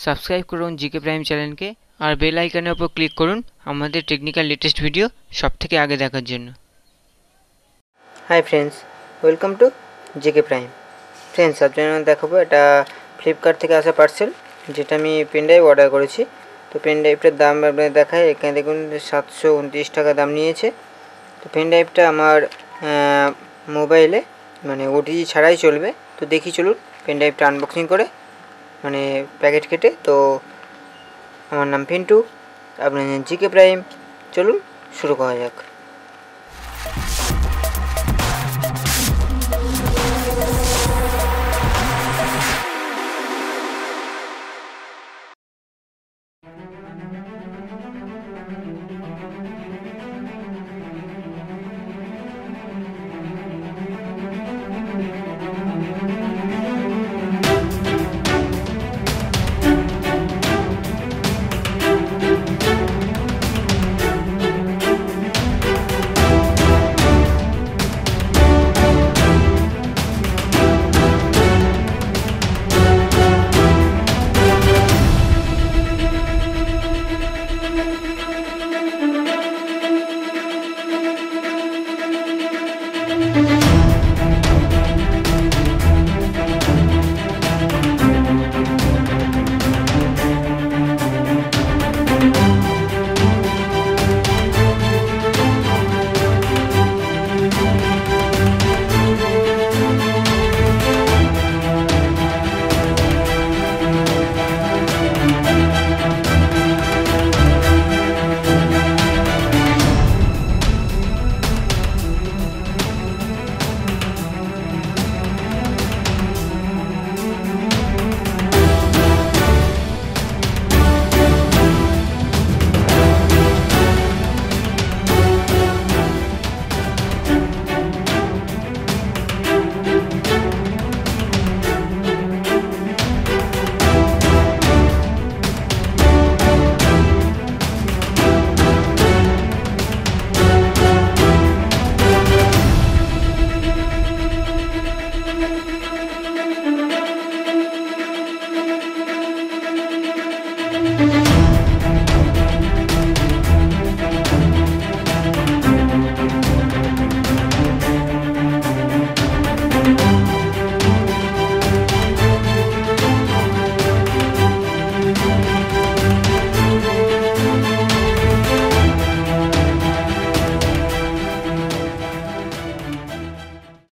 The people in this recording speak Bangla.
সাবস্ক্রাইব করুন জিকে প্রাইম চ্যানেলকে আর বেল আইকনের উপর ক্লিক করুন আমাদের টেকনিক্যাল লেটেস্ট ভিডিও সবথেকে আগে দেখার জন্য। Hi friends, welcome to GK prime. Friends, আপনাদের দেখাবো এটা ফ্লিপকার্ট থেকে আসা পার্সেল, যেটা আমি পেনড্রাইভ অর্ডার করেছি। তো পেনড্রাইভটার দাম আপনাদের দেখায়, এখানে দেখুন 729 টাকা দাম নিয়েছে। তো পেনড্রাইভটা আমার মোবাইলে মানে ওটিজি ছাড়াই চলবে। তো দেখি চলুন পেনড্রাইভটা আনবক্সিং করে, মানে প্যাকেট কেটে। তো আমার নাম পিন্টু, আপনার জিকে প্রাইম, চলুন শুরু করা যাক।